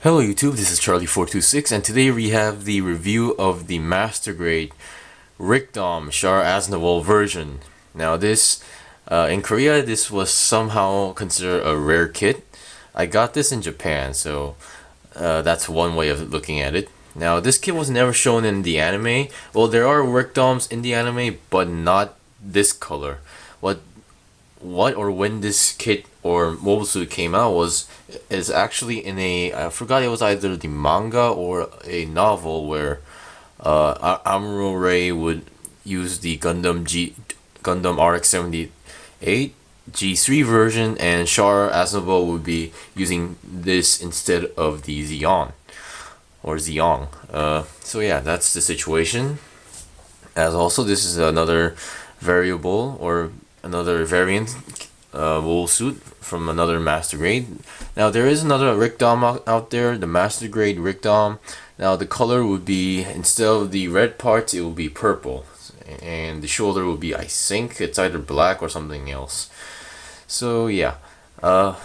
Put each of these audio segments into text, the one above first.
Hello YouTube, this is Charlie426 and today we have the review of the Master Grade Rickdom Char version. Now this, in Korea, this was somehow considered a rare kit. I got this in Japan, so that's one way of looking at it. Now this kit was never shown in the anime. Well, there are Rickdoms in the anime, but not this color. What or when this kit or mobile suit came out is actually in a, I forgot, it was either the manga or a novel where Amuro Ray would use the Gundam RX-78 G3 version, and Char Aznavour would be using this instead of the Zeon or Zeong. So yeah, that's the situation. As also, this is another variable or another variant wool suit from another Master Grade. Now there is another Rickdom out there, the Master Grade Rickdom. Now the color would be, instead of the red parts, it will be purple, and the shoulder will be, I think it's either black or something else. So yeah, and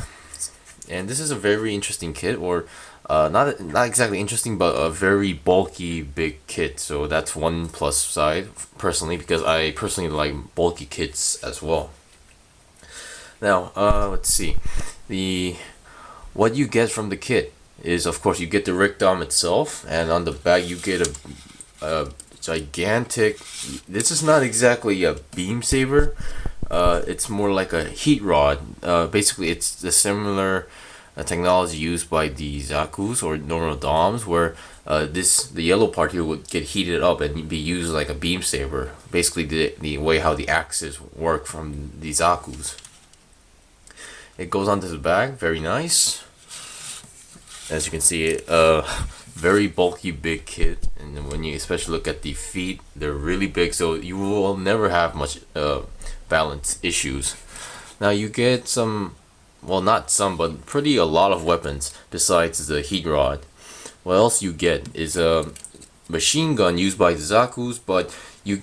this is a very interesting kit, or not exactly interesting, but a very bulky big kit. So that's one plus side personally, because I personally like bulky kits as well. Now let's see, what you get from the kit is, of course, you get the Rickdom itself, and on the back you get a gigantic, this is not exactly a beam saber, it's more like a heat rod. Basically it's the similar technology used by the Zakus or normal DOMs, where the yellow part here would get heated up and be used like a beam saber. Basically the way how the axes work from the Zakus. It goes onto the back, very nice. As you can see, very bulky big kit, and when you especially look at the feet, they're really big, so you will never have much balance issues. Now you get some, well, not some, but a lot of weapons besides the heat rod. What else you get is a machine gun used by the Zakus, but you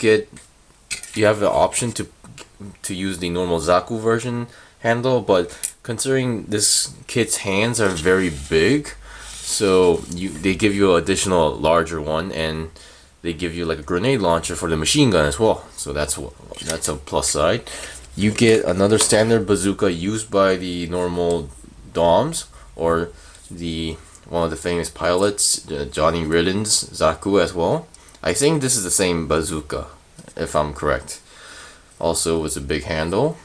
have the option to use the normal Zaku version handle, but considering this kit's hands are very big, so they give you an additional larger one, and they give you like a grenade launcher for the machine gun as well. So that's a plus side. You get another standard bazooka used by the normal DOMs, or one of the famous pilots, Johnny Ridden's Zaku as well. I think this is the same bazooka, if I'm correct. Also with a big handle.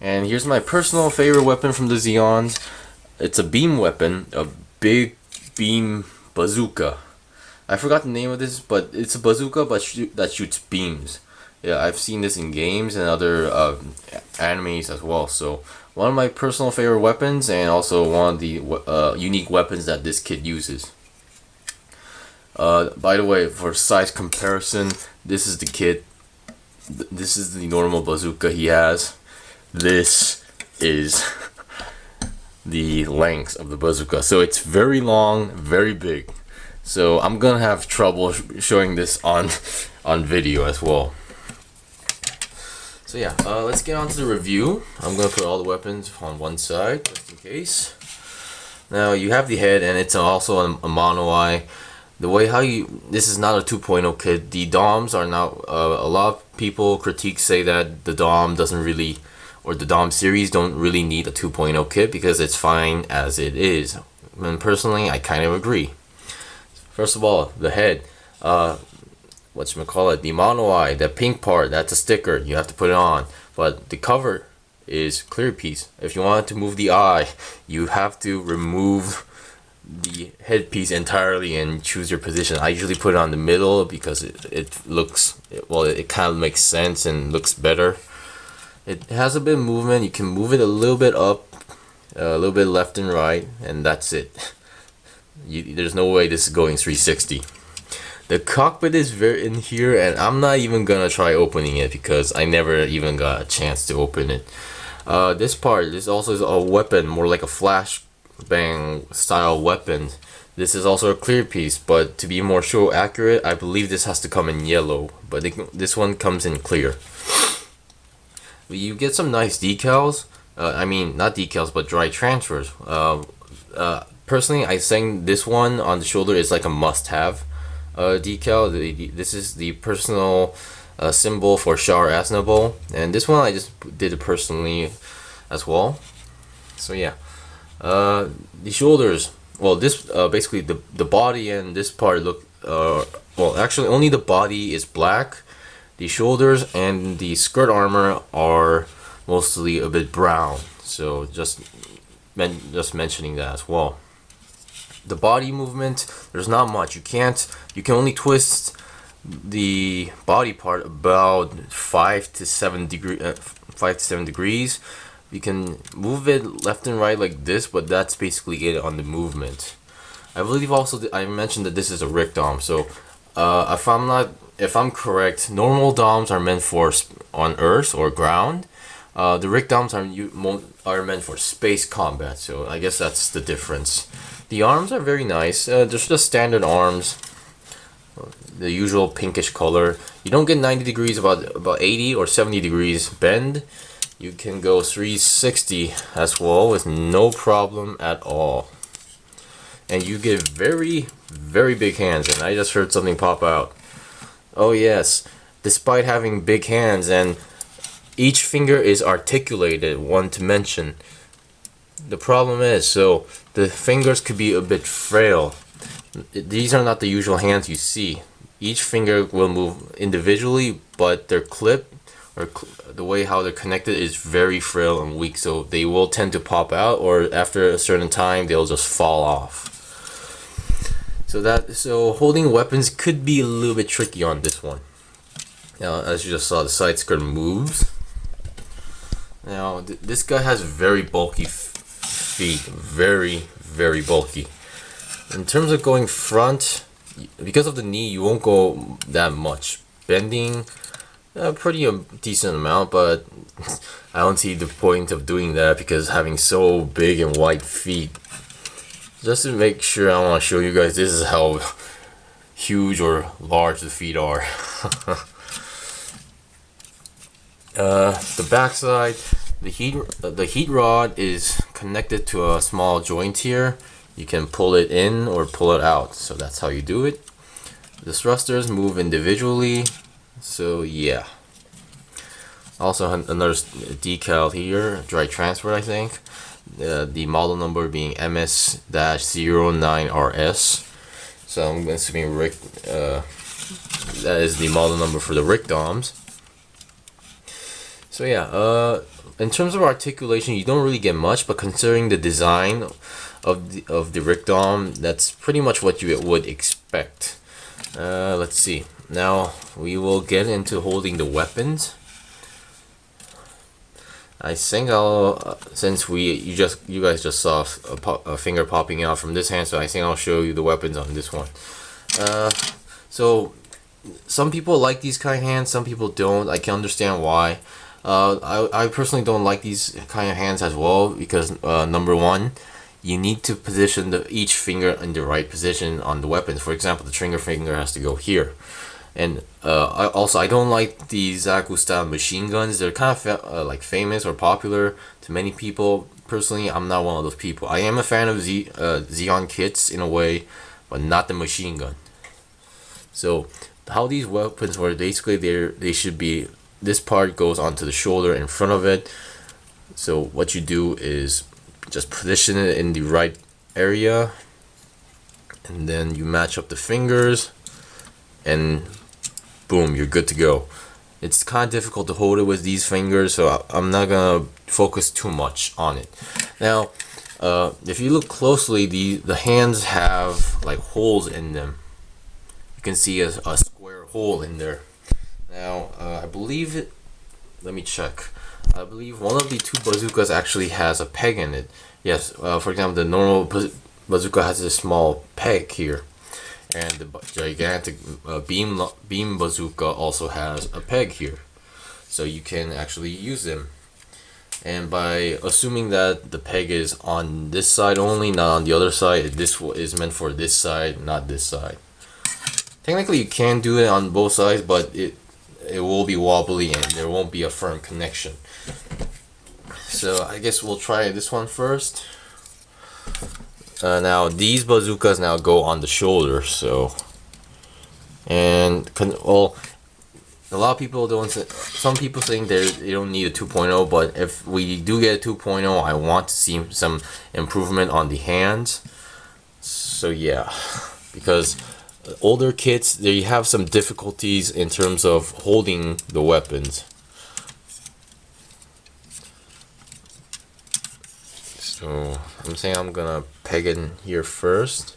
And here's my personal favorite weapon from the Zeons. It's a beam weapon, a big beam bazooka. I forgot the name of this, but it's a bazooka that shoots beams. Yeah, I've seen this in games and other animes as well. So one of my personal favorite weapons, and also one of the unique weapons that this kid uses. By the way, for size comparison, this is the kid. This is the normal bazooka he has. This is the length of the bazooka, so it's very long, very big. So I'm gonna have trouble showing this on video as well. So yeah, let's get on to the review. I'm gonna put all the weapons on one side just in case. Now you have the head, and it's also a mono eye. The way this is not a 2.0 kit. The DOMs are now, a lot of people say that the DOM doesn't really, or the DOM series don't really need a 2.0 kit because it's fine as it is. And personally, I kind of agree. First of all, the head, whatchamacallit, the mono eye, that pink part, that's a sticker, you have to put it on. But the cover is clear piece. If you want to move the eye, you have to remove the headpiece entirely and choose your position. I usually put it on the middle because it looks, well, it kind of makes sense and looks better. It has a bit of movement. You can move it a little bit up, a little bit left and right, and that's it. There's no way this is going 360. The cockpit is very in here, and I'm not even gonna try opening it because I never even got a chance to open it. This part, this also is a weapon, more like a flashbang style weapon. This is also a clear piece, but to be more show accurate, I believe this has to come in yellow, but this one comes in clear. You get some nice decals. I mean, not decals, but dry transfers. personally, I think this one on the shoulder is like a must-have decal. This is the personal symbol for Char Aznavour, and this one I just did it personally as well. So yeah, the shoulders. Well, this basically the body and this part look. Well, actually, only the body is black. The shoulders and the skirt armor are mostly a bit brown. So just mentioning that as well. The body movement, there's not much. You can only twist the body part about 5 to 7 degrees. You can move it left and right like this, but that's basically it on the movement. I believe also I mentioned that this is a Rick Dom. So if I'm correct, normal DOMs are meant for on Earth or ground. The Rick DOMs are meant for space combat. So I guess that's the difference. The arms are very nice. They're just standard arms, the usual pinkish color. You don't get 90 degrees, about 80 or 70 degrees bend. You can go 360 as well with no problem at all. And you get very, very big hands. And I just heard something pop out. Oh yes, despite having big hands, and each finger is articulated, one to mention. The problem is, so the fingers could be a bit frail. These are not the usual hands you see. Each finger will move individually, but their clip or the way how they're connected is very frail and weak, so they will tend to pop out, or after a certain time they'll just fall off. So holding weapons could be a little bit tricky on this one. Now, as you just saw, the side skirt moves. Now this guy has very bulky feet, very, very bulky. In terms of going front, because of the knee, you won't go that much. Bending, pretty decent amount, but I don't see the point of doing that because having so big and wide feet. Just to make sure, I want to show you guys this is how huge or large the feet are. The backside, the heat rod is connected to a small joint here. You can pull it in or pull it out, so that's how you do it. The thrusters move individually, so yeah. Also another decal here, dry transfer, I think. The model number being MS-09RS. So I'm assuming Rick, that is the model number for the Rick DOMs. So yeah, in terms of articulation, you don't really get much, but considering the design of the Rick DOM, that's pretty much what you would expect. Let's see. Now we will get into holding the weapons. I think I'll since you guys just saw a finger popping out from this hand, so I think I'll show you the weapons on this one. So some people like these kind of hands, some people don't. I can understand why. I personally don't like these kind of hands as well because number one, you need to position each finger in the right position on the weapons. For example, the trigger finger has to go here. And I don't like the Zaku style machine guns. They're kind of like famous or popular to many people. Personally, I'm not one of those people. I am a fan of Xeon kits in a way, but not the machine gun. So how these weapons work, basically they should be, this part goes onto the shoulder in front of it. So what you do is just position it in the right area, and then you match up the fingers, and boom, you're good to go. It's kind of difficult to hold it with these fingers, so I'm not gonna focus too much on it. Now, if you look closely, the hands have like holes in them. You can see a square hole in there. Now, I believe it. Let me check. I believe one of the two bazookas actually has a peg in it. Yes, for example, the normal bazooka has a small peg here. And the gigantic beam bazooka also has a peg here, so you can actually use them. And by assuming that the peg is on this side only, not on the other side, this is meant for this side, not this side. Technically, you can do it on both sides, but it will be wobbly and there won't be a firm connection. So I guess we'll try this one first. now these bazookas now go on the shoulder, so well, a lot of people don't say, some people saying they don't need a 2.0, but if we do get a 2.0, I want to see some improvement on the hands. So yeah, because older kits, they have some difficulties in terms of holding the weapons. So I'm saying I'm gonna peg it in here first.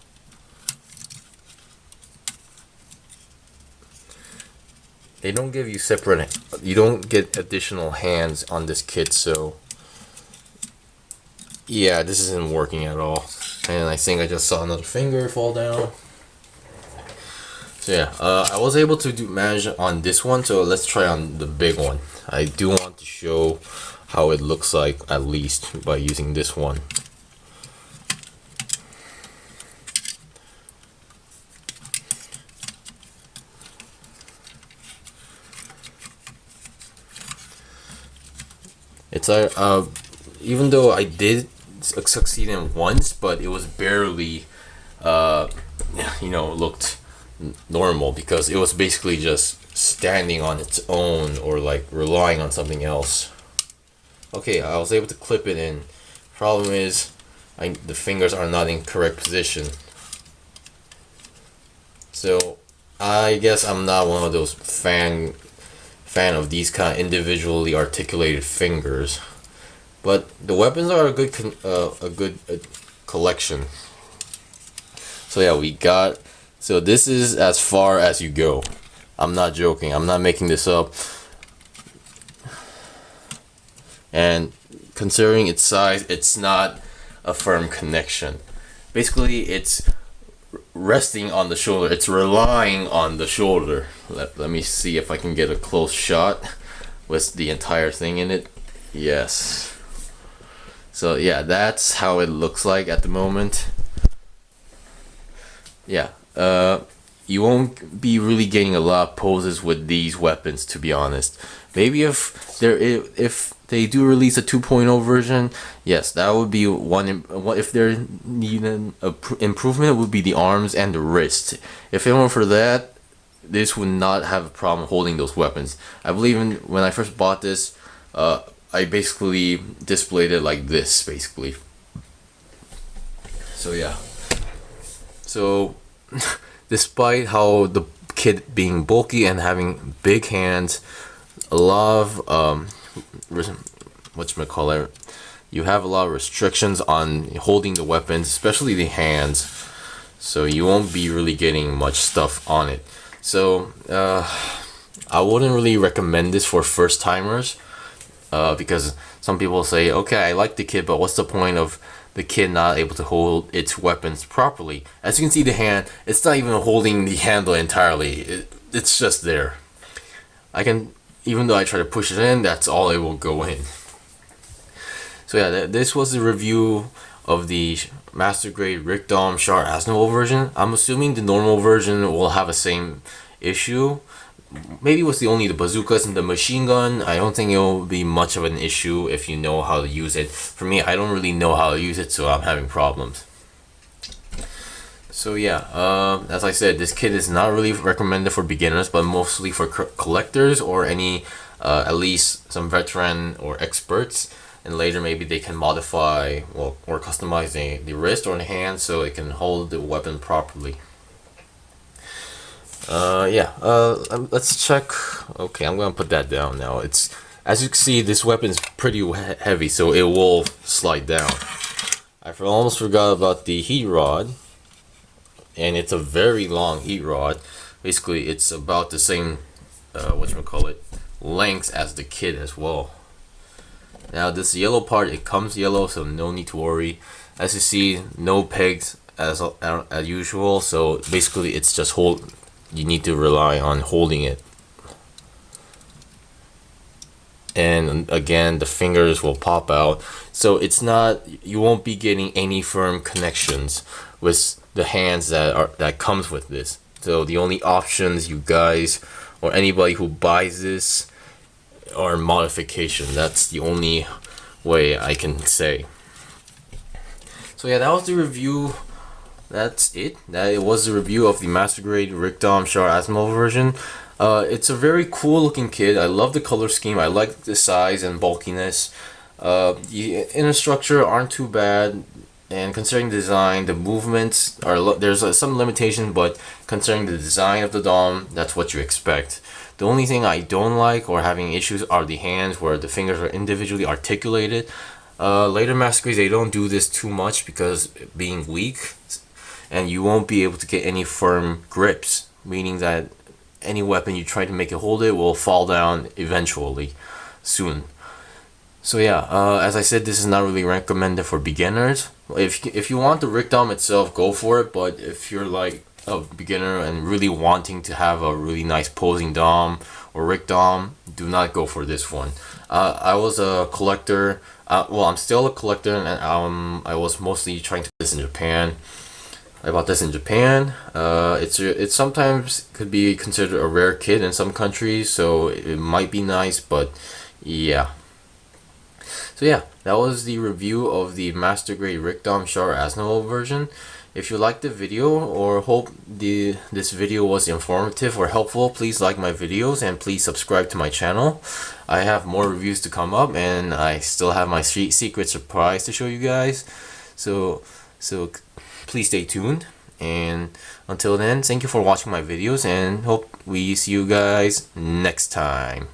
They don't give you separate, you don't get additional hands on this kit, so yeah, this isn't working at all. And I think I just saw another finger fall down. So yeah, I was able to manage on this one, so let's try on the big one. I do want to show how it looks like, at least by using this one. It's even though I did succeed in once, but it was barely looked normal, because it was basically just standing on its own or like relying on something else. Okay, I was able to clip it in. Problem is, the fingers are not in correct position. So I guess I'm not one of those fan of these kind of individually articulated fingers, but the weapons are a good collection. So yeah, so this is as far as you go. I'm not joking, I'm not making this up. And considering its size, it's not a firm connection. Basically, it's resting on the shoulder, it's relying on the shoulder. Let me see if I can get a close shot with the entire thing in it. Yes. So yeah, that's how it looks like at the moment. Yeah, you won't be really getting a lot of poses with these weapons, to be honest. Maybe if they do release a 2.0 version, yes, that would be one. If they're needing an improvement, it would be the arms and the wrist. If it weren't for that, this would not have a problem holding those weapons. I believe when I first bought this, I basically displayed it like this, basically. So yeah. So despite how the kit being bulky and having big hands, a lot of you have a lot of restrictions on holding the weapons, especially the hands, so you won't be really getting much stuff on it. So I wouldn't really recommend this for first timers, because some people say, okay, I like the kit, but what's the point of the kid not able to hold its weapons properly? As you can see, the hand, it's not even holding the handle entirely, it's just there. Even though I try to push it in, that's all it will go in. So yeah, this was the review of the Master Grade Rickdom Char Aznavour version. I'm assuming the normal version will have the same issue. Maybe it was only the bazookas and the machine gun. I don't think it will be much of an issue if you know how to use it. For me, I don't really know how to use it, so I'm having problems. So yeah, as I said, this kit is not really recommended for beginners, but mostly for collectors or any, at least some veteran or experts. And later maybe they can modify, or customize the wrist or the hand so it can hold the weapon properly. Let's check. Okay, I'm gonna put that down now. As you can see, this weapon is pretty heavy, so it will slide down. I almost forgot about the heat rod. And it's a very long heat rod. Basically, it's about the same length as the kit as well. Now this yellow part, it comes yellow, so no need to worry. As you see, no pegs as usual, so basically it's just you need to rely on holding it. And again, the fingers will pop out, so you won't be getting any firm connections with the hands that comes with this. So the only options you guys or anybody who buys this are modification. That's the only way I can say. So yeah, that was the review. That's it. That it was the review of the Master Grade Rickdom Char Asimov version. It's a very cool looking kit. I love the color scheme. I like the size and bulkiness. The inner structure aren't too bad, and considering the design, the movements are there's some limitation, but considering the design of the DOM, that's what you expect. The only thing I don't like or having issues are the hands, where the fingers are individually articulated. Later Master Grades, they don't do this too much because being weak, and you won't be able to get any firm grips, meaning that any weapon you try to make it hold it will fall down eventually, soon. So yeah, as I said, this is not really recommended for beginners. If you want the Rickdom itself, go for it. But if you're like a beginner and really wanting to have a really nice posing Dom or Rickdom, do not go for this one. I was a collector. Well, I'm still a collector, and I was mostly trying to get this in Japan. I bought this in Japan. It's sometimes could be considered a rare kit in some countries, so it might be nice, but yeah. So yeah, that was the review of the Master Grade Rickdom Char Asimov version. If you liked the video or hope this video was informative or helpful, please like my videos and please subscribe to my channel. I have more reviews to come up, and I still have my secret surprise to show you guys. So please stay tuned, and until then, thank you for watching my videos, and hope we see you guys next time.